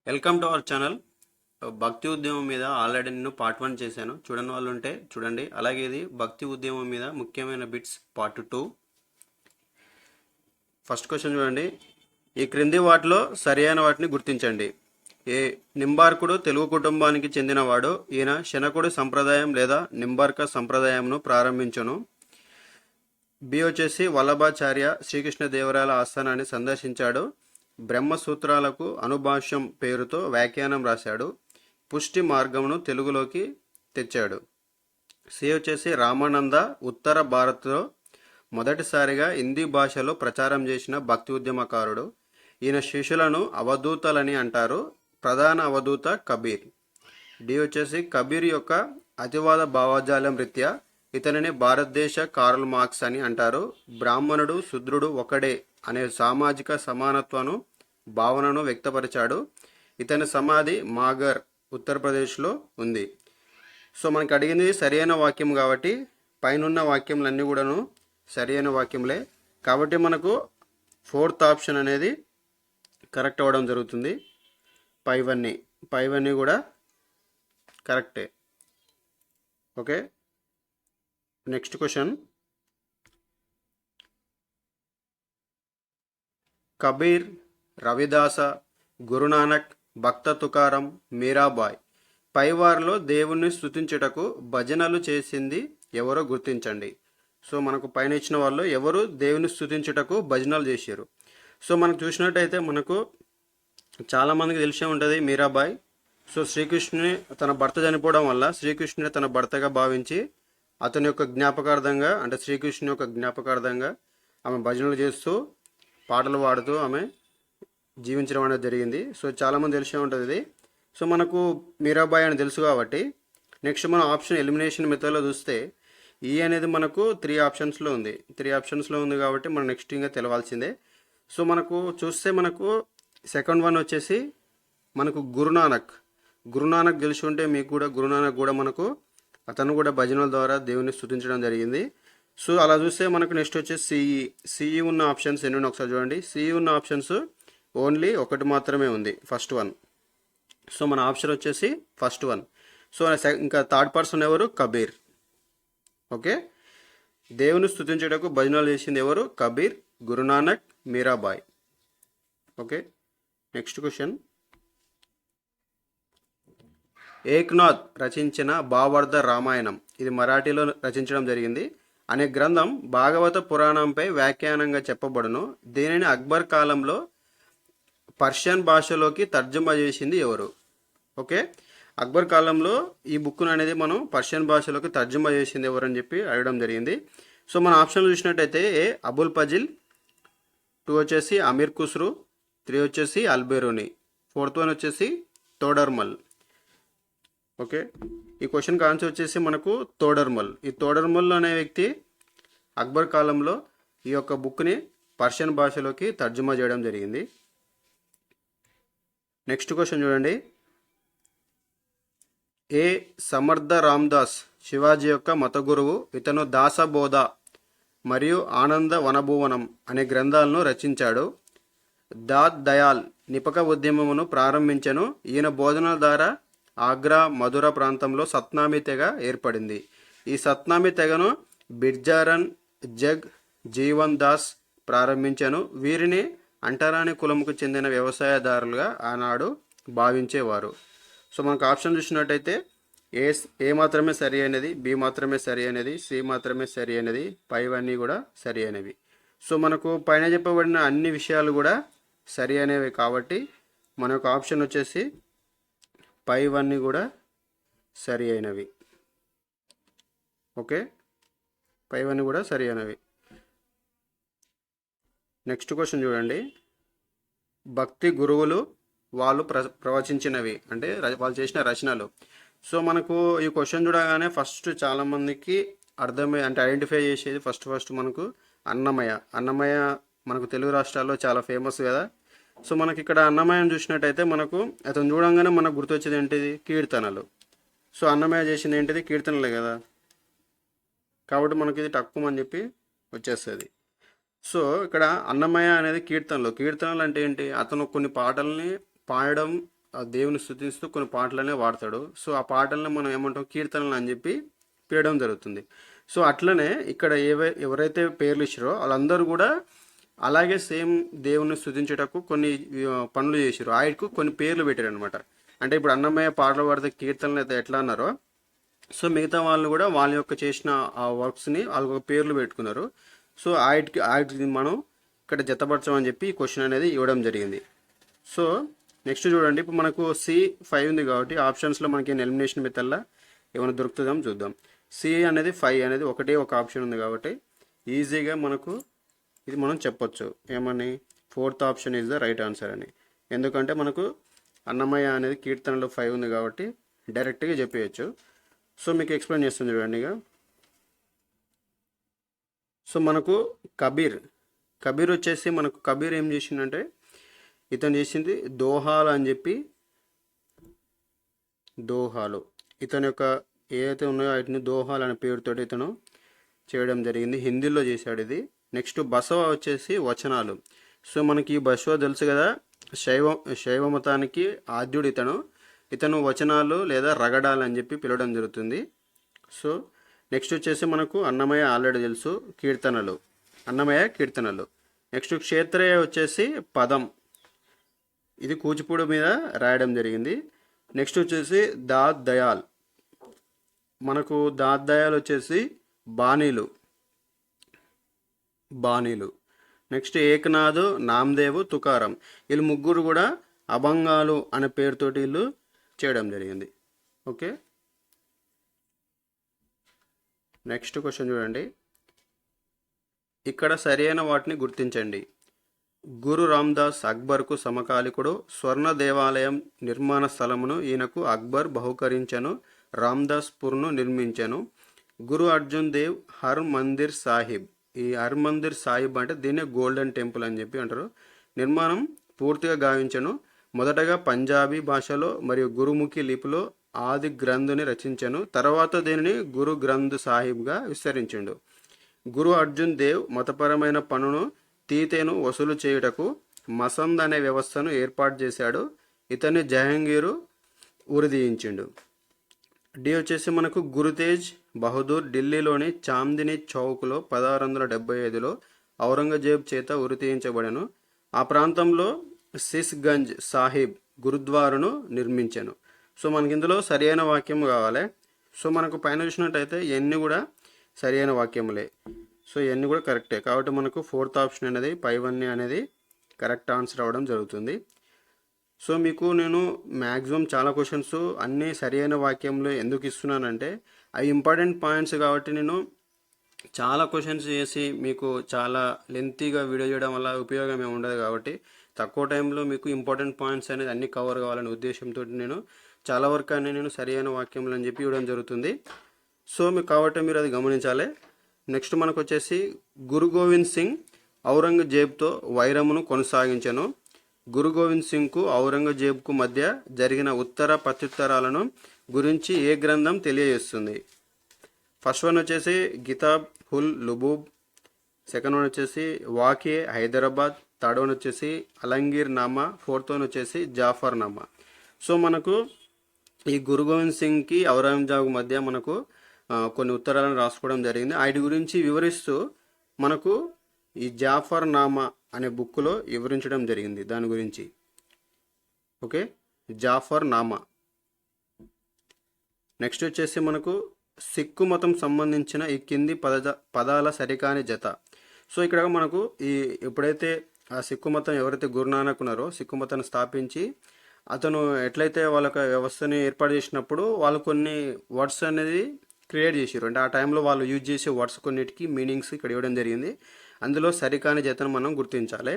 Welcome to our channel. భక్తి ఉద్యమం మీద ఆల్రెడీ నేను పార్ట్ 1 చేశాను. చూడని వాళ్ళు ఉంటే చూడండి. అలాగే ఇది భక్తి ఉద్యమం మీద ముఖ్యమైన బిట్స్ పార్ట్ 2. ఫస్ట్ క్వశ్చన్ చూడండి. ఈ క్రింది వాటిలో సరైన వాటిని గుర్తించండి. ఏ. నింబార్కుడు తెలుగు కుటుంబానికి చెందినవాడు. ఈయన శనకుడి సంప్రదాయం లేదా నింబార్క సంప్రదాయంను ప్రారంభించును. బి వచ్చేసి వల్లభాచార్య శ్రీకృష్ణదేవరాయల ఆస్థానాన్ని సందర్శించాడు. బ్రహ్మసూత్రాలకు అనుభాష్యం పేరుతో వ్యాఖ్యానం రాశాడు. పుష్టి మార్గమును తెలుగులోకి తెచ్చాడు. సి వచ్చేసి రామానంద ఉత్తర భారత్లో మొదటిసారిగా హిందీ భాషలో ప్రచారం చేసిన భక్తి ఉద్యమకారుడు. ఈయన శిష్యులను అవధూతలని అంటారు. ప్రధాన అవధూత కబీర్. డి వచ్చేసి కబీర్ యొక్క అతివాద భావజాలం రీత్యా ఇతనిని భారతదేశ కార్ల్ మార్క్స్ అని అంటారు. బ్రాహ్మణుడు శూద్రుడు ఒకడే అనే సామాజిక సమానత్వను భావనను వ్యక్తపరిచాడు. ఇతని సమాధి మాగర్ ఉత్తరప్రదేశ్లో ఉంది. సో మనకి అడిగింది సరైన వాక్యం కాబట్టి పైనున్న వాక్యములన్నీ కూడాను సరైన వాక్యంలే కాబట్టి మనకు 4th ఆప్షన్ అనేది కరెక్ట్ అవ్వడం జరుగుతుంది. పైవన్నీ కూడా కరెక్టే. Okay, next question. Kabir, Ravidasa, Guru Nanak, Bhakta Tukaram, Mirabai పైవారిలో దేవుణ్ణి స్తుతించుటకు భజనలు చేసింది ఎవరో గుర్తించండి. సో మనకు పైన ఇచ్చిన వాళ్ళు ఎవరు దేవుని స్తుతించుటకు భజనలు చేశారు. సో మనకు చూసినట్టయితే మనకు చాలామందికి తెలిసే ఉంటుంది మీరాబాయ్. సో శ్రీకృష్ణుని తన భర్త చనిపోవడం వల్ల శ్రీకృష్ణుని తన భర్తగా భావించి అతని యొక్క జ్ఞాపకార్థంగా అంటే శ్రీకృష్ణుని యొక్క జ్ఞాపకార్థంగా ఆమె భజనలు చేస్తూ పాటలు పాడుతూ ఆమె జీవించడం అనేది జరిగింది. సో చాలామంది తెలిసే ఉంటుంది ఇది. సో మనకు మీరాబాయ్ అని తెలుసు కాబట్టి నెక్స్ట్ మనం ఆప్షన్ ఎలిమినేషన్ మెథడ్లో చూస్తే ఈ అనేది మనకు 3 ఆప్షన్స్లో ఉంది కాబట్టి మనం నెక్స్ట్ ఇంకా తెలవాల్సిందే. సో మనకు చూస్తే మనకు సెకండ్ వన్ వచ్చేసి మనకు గురునానక్ తెలిసి ఉంటే మీకు కూడా గురునానక్ కూడా మనకు అతను కూడా భజనల ద్వారా దేవుని స్తుతించడం జరిగింది. సో అలా చూస్తే మనకు నెక్స్ట్ వచ్చేసి సిఈ ఉన్న ఆప్షన్స్ ఎన్ని ఒకసారి చూడండి. సిఈ ఉన్న ఆప్షన్స్ ఓన్లీ ఒకటి మాత్రమే ఉంది, ఫస్ట్ వన్. సో మన ఆప్షన్ వచ్చేసి ఫస్ట్ వన్. సో ఇంకా థర్డ్ పర్సన్ ఎవరు? కబీర్. ఓకే, దేవుని స్తుతించడానికి భజనలు చేసింది ఎవరు? Kabir, Guru Nanak, Mirabai. Okay, next question. Eknath రచించిన భావార్థ రామాయణం, ఇది మరాఠీలో రచించడం జరిగింది, అనే గ్రంథం భాగవత పురాణంపై వ్యాఖ్యానంగా చెప్పబడును. దీనిని అక్బర్ కాలంలో పర్షియన్ భాషలోకి తర్జుమా చేసింది ఎవరు? ఓకే, అక్బర్ కాలంలో ఈ బుక్ను అనేది మనం పర్షియన్ భాషలోకి తర్జుమా చేసింది ఎవరు అని చెప్పి అడగడం జరిగింది. సో మన ఆప్షన్లు చూసినట్టయితే ఏ అబుల్ ఫజిల్, 2 వచ్చేసి అమీర్ ఖుస్రు, 3 వచ్చేసి అల్బెరూని, 4th వన్ వచ్చేసి తోడర్మల్. ఓకే, ఈ క్వశ్చన్కి ఆన్సర్ వచ్చేసి మనకు తోడర్మల్. ఈ తోడర్మల్ అనే వ్యక్తి అక్బర్ కాలంలో ఈ యొక్క బుక్ని పర్షియన్ భాషలోకి తర్జుమా చేయడం జరిగింది. నెక్స్ట్ క్వశ్చన్ చూడండి. ఏ సమర్థ రామ్దాస్ శివాజీ యొక్క మత గురువు. ఇతను దాసబోధ మరియు ఆనంద వనభువనం అనే గ్రంథాలను రచించాడు. దాద్ దయాల్ నిపక ఉద్యమమును ప్రారంభించను. ఈయన బోధనల ద్వారా ఆగ్రా, మధుర ప్రాంతంలో సత్నామీ తెగ ఏర్పడింది. ఈ సత్నామీ తెగను బిర్జారన్ జగ్ జీవన్ దాస్ ప్రారంభించాను. వీరిని అంటరాని కులముకు చెందిన వ్యవసాయదారులుగా ఆనాడు భావించేవారు. సో మనకు ఆప్షన్ చూసినట్టయితే ఏ మాత్రమే సరి అయినది, బి మాత్రమే సరి అయినది, సి మాత్రమే సరి అయినది, పైవన్నీ కూడా సరి అయినవి. సో మనకు పైన చెప్పబడిన అన్ని విషయాలు కూడా సరి అయినవి కాబట్టి మన యొక్క ఆప్షన్ వచ్చేసి పైవన్నీ కూడా సరి అయినవి. ఓకే, పైవన్నీ కూడా సరి అయినవి. నెక్స్ట్ క్వశ్చన్ చూడండి. భక్తి గురువులు వాళ్ళు ప్రవచించినవి అంటే వాళ్ళు చేసిన రచనలు. సో మనకు ఈ క్వశ్చన్ చూడగానే ఫస్ట్ చాలామందికి అంటే ఐడెంటిఫై చేసేది ఫస్ట్ మనకు అన్నమయ్య మనకు తెలుగు రాష్ట్రాల్లో చాలా ఫేమస్ కదా. సో మనకి ఇక్కడ అన్నమయ్యను చూసినట్టయితే మనకు అతను చూడంగానే మనకు గుర్తొచ్చేది ఏంటిది? కీర్తనలు. సో అన్నమయ్య చేసింది ఏంటిది? కీర్తనలే కదా. కాబట్టి మనకి ఇది తక్కువ అని చెప్పి వచ్చేస్తుంది. సో ఇక్కడ అన్నమయ్య అనేది కీర్తనలు అంటే ఏంటి? అతను కొన్ని పాటల్ని పాడడం ఆ దేవుని స్తుతిస్తూ కొన్ని పాటలనే వాడతాడు. సో ఆ పాటలను మనం ఏమంటాం, కీర్తనలు అని చెప్పి పిలవడం జరుగుతుంది. సో అట్లనే ఇక్కడ ఎవరైతే పేర్లు ఇచ్చారో వాళ్ళందరూ కూడా అలాగే సేమ్ దేవుని స్తుతించేటకు కొన్ని పనులు చేసారు. ఆయనకు కొన్ని పేర్లు పెట్టారు అనమాట. అంటే ఇప్పుడు అన్నమయ్య పాటలు పాడితే కీర్తనలు అయితే ఎట్లా అన్నారో, సో మిగతా వాళ్ళు కూడా వాళ్ళ యొక్క చేసిన ఆ వర్క్స్ని వాళ్ళకి పేర్లు పెట్టుకున్నారు. సో వాటికి మనం ఇక్కడ జతపరచమని చెప్పి ఈ క్వశ్చన్ అనేది ఇవ్వడం జరిగింది. సో నెక్స్ట్ చూడండి, ఇప్పుడు మనకు C5 ఉంది కాబట్టి ఆప్షన్స్లో మనకి ఎలిమినేషన్ మెథడ్లా ఏమైనా దొరుకుతుందో చూద్దాం. సి అనేది 5 అనేది ఒకటే ఒక ఆప్షన్ ఉంది కాబట్టి ఈజీగా మనకు ఇది మనం చెప్పొచ్చు ఏమని, 4th option is the right answer అని. ఎందుకంటే మనకు అన్నమయ్య అనేది కీర్తనలో 5 ఉంది కాబట్టి డైరెక్ట్గా చెప్పేయచ్చు. సో మీకు ఎక్స్ప్లెయిన్ చేస్తుంది చూడండి ఇక. సో మనకు కబీర్ వచ్చేసి మనకు కబీర్ ఏం చేసిందంటే, ఇతను చేసింది దోహాలు అని చెప్పి, దోహాలు ఇతని యొక్క ఏదైతే ఉన్నాయో వాటిని దోహాలు అనే పేరుతో ఇతను చేయడం జరిగింది. హిందీలో చేశాడు ఇది. నెక్స్ట్ బసవ వచ్చేసి వచనాలు. సో మనకి ఈ బసవ తెలుసు కదా, శైవ మతానికి ఆద్యుడు ఇతను వచనాలు లేదా రగడాలు అని చెప్పి పిలవడం జరుగుతుంది. సో నెక్స్ట్ వచ్చేసి మనకు అన్నమయ్య ఆల్రెడీ తెలుసు, అన్నమయ్య కీర్తనలు. నెక్స్ట్ క్షేత్రయ్య వచ్చేసి పదం, ఇది కూచిపూడి మీద రాయడం జరిగింది. నెక్స్ట్ వచ్చేసి దాద్ దయాల్, మనకు దాద్ దయాల్ వచ్చేసి బాణీలు. నెక్స్ట్ ఏకనాథ్, నామదేవ్, తుకారం, వీళ్ళు ముగ్గురు కూడా అభంగాలు అనే పేరుతోటి వీళ్ళు చేయడం జరిగింది. ఓకే, నెక్స్ట్ క్వశ్చన్ చూడండి. ఇక్కడ సరైన వాటిని గుర్తించండి. గురు రామ్దాస్ అక్బర్కు సమకాలికుడు. స్వర్ణ దేవాలయం నిర్మాణ స్థలమును ఈయనకు అక్బర్ బహుకరించను. రామ్దాస్పూర్ను నిర్మించను. గురు అర్జున్ దేవ్ హర్ మందిర్ సాహిబ్, ఈ హర్ మందిర్ సాహిబ్ అంటే దీన్నే గోల్డెన్ టెంపుల్ అని చెప్పి అంటారు, నిర్మాణం పూర్తిగా గావించను. మొదటగా పంజాబీ భాషలో మరియు గురుముఖి లిపిలో ఆది గ్రంథుని రచించను. తర్వాత దీనిని గురు గ్రంథ్ సాహిబ్గా విస్తరించిండు. గురు అర్జున్ దేవ్ మతపరమైన పన్నును తీతేను వసూలు చేయుటకు మసంద్ అనే వ్యవస్థను ఏర్పాటు చేశాడు. ఇతన్ని జహంగీరు ఉరిదీయించిండు. డి వచ్చేసి మనకు గురు తేజ్ బహదూర్ ఢిల్లీలోని చాందిని చౌక్లో 1675లో ఔరంగజేబ్ చేత ఉరితీయించబడెను. ఆ ప్రాంతంలో సిస్గంజ్ సాహిబ్ గురుద్వారాను నిర్మించాను. సో మనకి ఇందులో సరి అయిన వాక్యం కావాలి. సో మనకు పైన చూసినట్టయితే ఇవన్నీ కూడా సరి అయిన వాక్యములే. సో ఇవన్నీ కూడా కరెక్టే కాబట్టి మనకు 4th ఆప్షన్ అనేది పైవన్నీ అనేది కరెక్ట్ ఆన్సర్ అవ్వడం జరుగుతుంది. సో మీకు నేను మ్యాక్సిమం చాలా క్వశ్చన్స్ అన్నీ సరి అయిన వాక్యంలో ఎందుకు ఇస్తున్నానంటే అవి ఇంపార్టెంట్ పాయింట్స్ కాబట్టి నేను చాలా క్వశ్చన్స్ చేసి మీకు చాలా లెంతీగా వీడియో చేయడం వల్ల ఉపయోగం ఏమి ఉండదు కాబట్టి తక్కువ టైంలో మీకు ఇంపార్టెంట్ పాయింట్స్ అనేది అన్ని కవర్ కావాలనే ఉద్దేశంతో నేను చాలా వరకు అన్నీ నేను సరి అయిన వాక్యములు అని చెప్పి ఇవ్వడం జరుగుతుంది. సో మీకు కాబట్టి మీరు అది గమనించాలి. నెక్స్ట్ మనకు వచ్చేసి గురు గోవింద్ సింగ్ ఔరంగజేబ్తో వైరమును కొనసాగించను. గురు గోవింద్ సింగ్కు ఔరంగజేబ్కు మధ్య జరిగిన ఉత్తర ప్రత్యుత్తరాలను గురించి ఏ గ్రంథం తెలియజేస్తుంది? ఫస్ట్ వన్ వచ్చేసి కితాబ్ హుల్ లుబూబ్, సెకండ్ వన్ వచ్చేసి వాకే హైదరాబాద్, థర్డ్ వన్ వచ్చేసి అలంగీర్ నామా, ఫోర్త్ వన్ వచ్చేసి జాఫర్ నామా. సో మనకు ఈ గురు గోవింద్ సింగ్కి ఔరంగజేబ్ మధ్య మనకు కొన్ని ఉత్తరాలను రాసుకోవడం జరిగింది. వాటి గురించి వివరిస్తూ మనకు ఈ జాఫర్ నామా అనే బుక్లో వివరించడం జరిగింది దాని గురించి. ఓకే, జాఫర్ నామా. నెక్స్ట్ వచ్చేసి మనకు సిక్కు మతం సంబంధించిన ఈ కింది పదాల సరికాని జత. సో ఇక్కడ మనకు ఈ ఎప్పుడైతే ఆ సిక్కు మతం ఎవరైతే గురునానక్ ఉన్నారో సిక్కు మతాన్ని స్థాపించి అతను ఎట్లయితే వాళ్ళకి వ్యవస్థని ఏర్పాటు చేసినప్పుడు వాళ్ళు కొన్ని వర్డ్స్ అనేది క్రియేట్ చేసారు. అంటే ఆ టైంలో వాళ్ళు యూజ్ చేసే వర్డ్స్ కొన్నిటికి మీనింగ్స్ ఇక్కడ ఇవ్వడం జరిగింది. అందులో సరికాని జతను మనం గుర్తించాలి.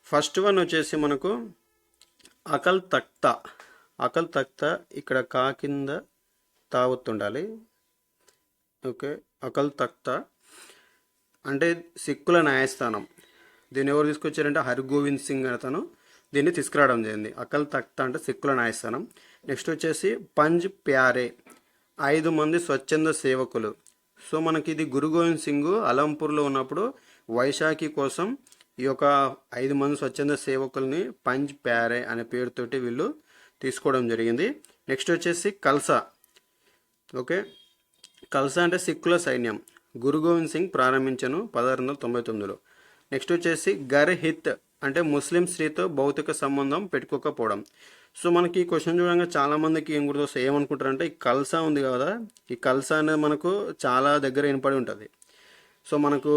ఫస్ట్ వన్ వచ్చేసి మనకు అకల్ తఖ్తా, ఇక్కడ కా కింద తావొత్తుండాలి. ఓకే, అకల్ తఖ్తా అంటే సిక్కుల న్యాయస్థానం. దీన్ని ఎవరు తీసుకొచ్చారంటే హర్గోవింద్ సింగ్ అతను దీన్ని తీసుకురావడం జరిగింది. అకల్ తఖ్తా అంటే సిక్కుల న్యాయస్థానం. నెక్స్ట్ వచ్చేసి పంజ్ ప్యారే, 5 మంది స్వచ్ఛంద సేవకులు. సో మనకి ఇది గురు గోవింద్ సింగ్ అలంపూర్లో ఉన్నప్పుడు వైశాఖి కోసం ఈ యొక్క 5 మంది స్వచ్ఛంద సేవకుల్ని పంజ్ ప్యారే అనే పేరుతోటి వీళ్ళు తీసుకోవడం జరిగింది. నెక్స్ట్ వచ్చేసి కల్సా. ఓకే, కల్సా అంటే సిక్కుల సైన్యం, గురు గోవింద్ సింగ్ ప్రారంభించను 1699లో. నెక్స్ట్ వచ్చేసి గర్ హిత్ అంటే ముస్లిం స్త్రీతో భౌతిక సంబంధం పెట్టుకోకపోవడం. సో మనకి ఈ క్వశ్చన్ చూడంగా చాలామందికి ఏం గుర్తొస్తాయి, ఏమనుకుంటారంటే ఈ కల్సా ఉంది కదా, ఈ కల్సా అనేది మనకు చాలా దగ్గర వినపడి ఉంటుంది. సో మనకు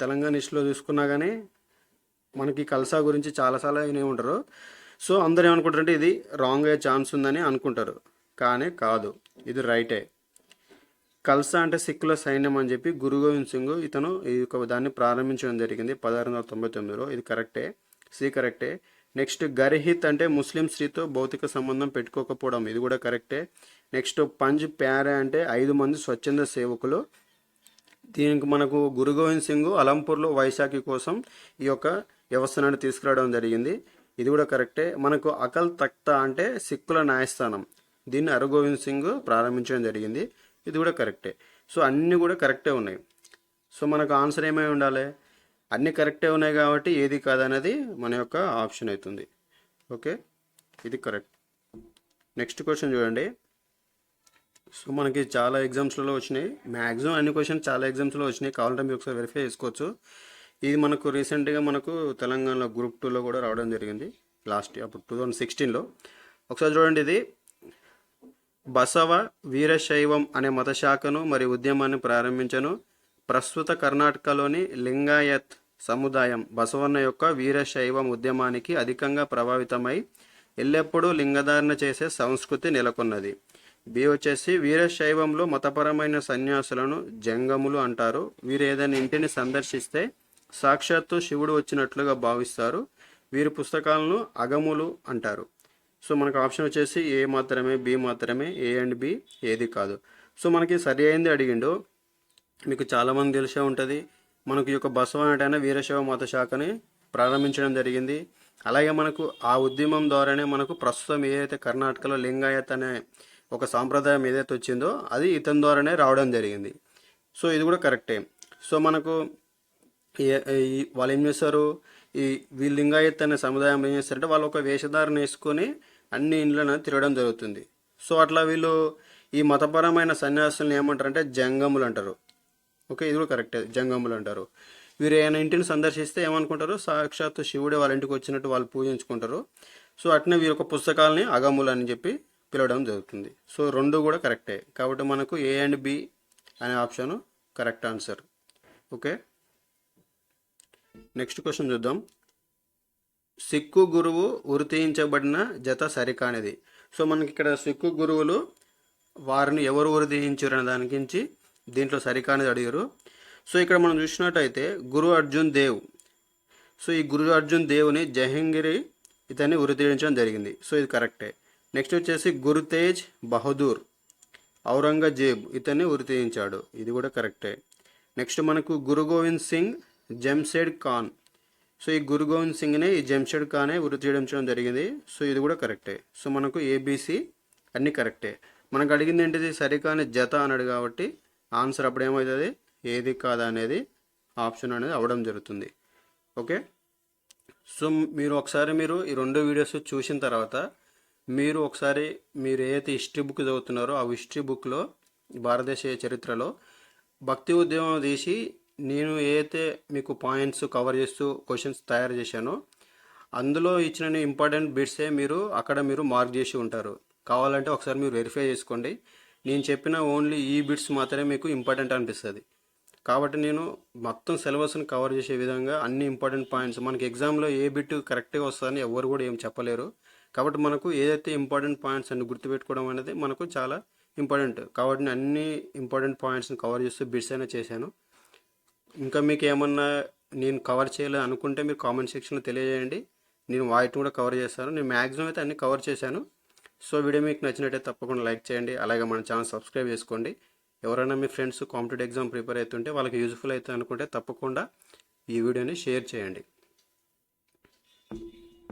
తెలంగాణ హిస్టరీలో చూసుకున్నా కానీ మనకి కల్సా గురించి చాలాసార్లు వినే ఉంటారు. సో అందరు ఏమనుకుంటారంటే ఇది రాంగ్ అయ్యే ఛాన్స్ ఉందని అనుకుంటారు, కానీ కాదు, ఇది రైటే. కల్సా అంటే సిక్కుల సైన్యం అని చెప్పి గురు గోవింద్ సింగ్ ఇతను ఈ దాన్ని ప్రారంభించడం జరిగింది 1699లో. ఇది కరెక్టే, సి కరెక్టే. నెక్స్ట్ గర్హిత్ అంటే ముస్లిం స్త్రీతో భౌతిక సంబంధం పెట్టుకోకపోవడం, ఇది కూడా కరెక్టే. నెక్స్ట్ పంజ్ ప్యారే అంటే 5 మంది స్వచ్ఛంద సేవకులు. దీనికి మనకు గురు గోవింద్ సింగ్ అలంపూర్లో వైశాఖి కోసం ఈ యొక్క వ్యవస్థను తీసుకురావడం జరిగింది, ఇది కూడా కరెక్టే. మనకు అకల్ తఖ్తా అంటే సిక్కుల న్యాయస్థానం, దీన్ని హరగోవింద్ సింగ్ ప్రారంభించడం జరిగింది, ఇది కూడా కరెక్టే. సో అన్నీ కూడా కరెక్టే ఉన్నాయి. సో మనకు ఆన్సర్ ఏమై ఉండాలి, అన్నీ కరెక్టే ఉన్నాయి కాబట్టి ఏది కాదనేది మన యొక్క ఆప్షన్ అవుతుంది. ఓకే, ఇది కరెక్ట్. నెక్స్ట్ క్వశ్చన్ చూడండి. సో మనకి చాలా ఎగ్జామ్స్లలో వచ్చినాయి, మ్యాక్సిమం అన్ని క్వశ్చన్స్ చాలా ఎగ్జామ్స్లో వచ్చినాయి, కావాలంటే మీరు ఒకసారి వెరిఫై చేసుకోవచ్చు. ఇది మనకు రీసెంట్గా మనకు తెలంగాణలో గ్రూప్ 2లో కూడా రావడం జరిగింది, లాస్ట్ అప్పుడు 2016లో. ఒకసారి చూడండి, ఇది బసవ వీరశైవం అనే మత శాఖను మరియు ఉద్యమాన్ని ప్రారంభించను. ప్రస్తుత కర్ణాటకలోని లింగాయత్ సముదాయం బసవన్న యొక్క వీరశైవం ఉద్యమానికి అధికంగా ప్రభావితమై ఎల్లప్పుడూ లింగధారణ చేసే సంస్కృతి నెలకొన్నది. బి వచ్చేసి వీరశైవంలో మతపరమైన సన్యాసులను జంగములు అంటారు. వీరు ఏదైనా ఇంటిని సందర్శిస్తే సాక్షాత్తు శివుడు వచ్చినట్లుగా భావిస్తారు. వీరి పుస్తకాలను అగములు అంటారు. సో మనకు ఆప్షన్ వచ్చేసి ఏ మాత్రమే, బి మాత్రమే, ఏ అండ్ బి ఏది కాదు. సో మనకి సరి అయింది అడిగిండు. మీకు చాలామంది తెలిసే ఉంటుంది, మనకు ఈ యొక్క బసవ అంటే వీరశైవ మత శాఖని ప్రారంభించడం జరిగింది. అలాగే మనకు ఆ ఉద్యమం ద్వారానే మనకు ప్రస్తుతం ఏదైతే కర్ణాటకలో లింగాయత్ అనే ఒక సాంప్రదాయం ఏదైతే వచ్చిందో అది ఇతని ద్వారానే రావడం జరిగింది. సో ఇది కూడా కరెక్టే. సో మనకు వాళ్ళు ఏం చేస్తారు, ఈ లింగాయత్ అనే సముదాయం ఏం చేస్తారంటే వాళ్ళు ఒక వేషధారణ వేసుకొని అన్ని ఇండ్లను తిరగడం జరుగుతుంది. సో అట్లా వీళ్ళు ఈ మతపరమైన సన్యాసులను ఏమంటారంటే జంగములు అంటారు. ఓకే, ఇది కూడా కరెక్టే, జంగములు అంటారు. వీరు ఏమైనా ఇంటిని సందర్శిస్తే ఏమనుకుంటారు, సాక్షాత్తు శివుడే వాళ్ళ ఇంటికి వచ్చినట్టు వాళ్ళు పూజించుకుంటారు. సో అట్నే వీరి యొక్క పుస్తకాలని అగములు అని చెప్పి పిలవడం జరుగుతుంది. సో రెండు కూడా కరెక్టే, కాబట్టి మనకు ఏ అండ్ బి అనే option correct answer. Okay, next question చూద్దాం. సిక్కు గురువు ఉరితీయించబడిన జత సరికానిది. సో మనకి ఇక్కడ సిక్కు గురువులు వారిని ఎవరు ఉరితీయించారు అనే దాని గురించి దీంట్లో సరికానిది అడిగారు. సో ఇక్కడ మనం చూసినట్టయితే గురు అర్జున్ దేవ్. సో ఈ గురు అర్జున్ దేవుని జహంగీర్ ఇతన్ని ఉరితీయించడం జరిగింది. సో ఇది కరెక్టే. నెక్స్ట్ వచ్చేసి గురు తేజ్ బహదూర్ ఔరంగజేబ్ ఇతన్ని ఉరితీయించాడు, ఇది కూడా కరెక్టే. నెక్స్ట్ మనకు గురు గోవింద్ సింగ్ జంషెడ్ ఖాన్. సో ఈ గురు గోవింద్ సింగ్ని ఈ జంషెడ్ ఖానే ఉరితీయించడం జరిగింది. సో ఇది కూడా కరెక్టే. సో మనకు ఏబిసి అన్నీ కరెక్టే. మనకు అడిగింది ఏంటిది, సరికాని జత అన్నాడు కాబట్టి ఆన్సర్ అప్పుడు ఏమవుతుంది, ఏది కాదా అనేది ఆప్షన్ అనేది అవ్వడం జరుగుతుంది. ఓకే, సో మీరు ఒకసారి ఈ 2 వీడియోస్ చూసిన తర్వాత మీరు ఒకసారి మీరు ఏదైతే హిస్టరీ బుక్ చదువుతున్నారో ఆ హిస్టరీ బుక్లో భారతదేశ చరిత్రలో భక్తి ఉద్యమం తీసి నేను ఏదైతే మీకు పాయింట్స్ కవర్ చేస్తూ క్వశ్చన్స్ తయారు చేశానో అందులో ఇచ్చిన ఇంపార్టెంట్ బిట్సే మీరు అక్కడ మార్క్ చేసి ఉంటారు. కావాలంటే ఒకసారి మీరు వెరిఫై చేసుకోండి. నేను చెప్పిన ఓన్లీ ఈ బిట్స్ మాత్రమే మీకు ఇంపార్టెంట్ అనిపిస్తుంది. కాబట్టి నేను మొత్తం సిలబస్ని కవర్ చేసే విధంగా అన్ని ఇంపార్టెంట్ పాయింట్స్, మనకి ఎగ్జామ్లో ఏ బిట్ కరెక్ట్గా వస్తుందని ఎవరు కూడా ఏం చెప్పలేరు. కాబట్టి మనకు ఏదైతే ఇంపార్టెంట్ పాయింట్స్ అన్ని గుర్తుపెట్టుకోవడం అనేది మనకు చాలా ఇంపార్టెంట్. కాబట్టి నేను అన్ని ఇంపార్టెంట్ పాయింట్స్ని కవర్ చేస్తూ బిట్స్ అయినా చేశాను. ఇంకా మీకు ఏమన్నా నేను కవర్ చేయలేదు అనుకుంటే మీరు కామెంట్ సెక్షన్లో తెలియజేయండి, నేను వాటిని కూడా కవర్ చేస్తాను. నేను మ్యాక్సిమం అయితే అన్ని కవర్ చేశాను. సో వీడియో మీకు నచ్చినట్టయితే తప్పకుండా లైక్ చేయండి, అలాగే మన ఛానల్ సబ్స్క్రైబ్ చేసుకోండి. ఎవరైనా మీ ఫ్రెండ్స్ కాంపిటేటివ్ ఎగ్జామ్ ప్రిపేర్ అవుతుంటే వాళ్ళకి యూజ్ఫుల్ అవుతుంది అనుకుంటే తప్పకుండా ఈ వీడియోని షేర్ చేయండి.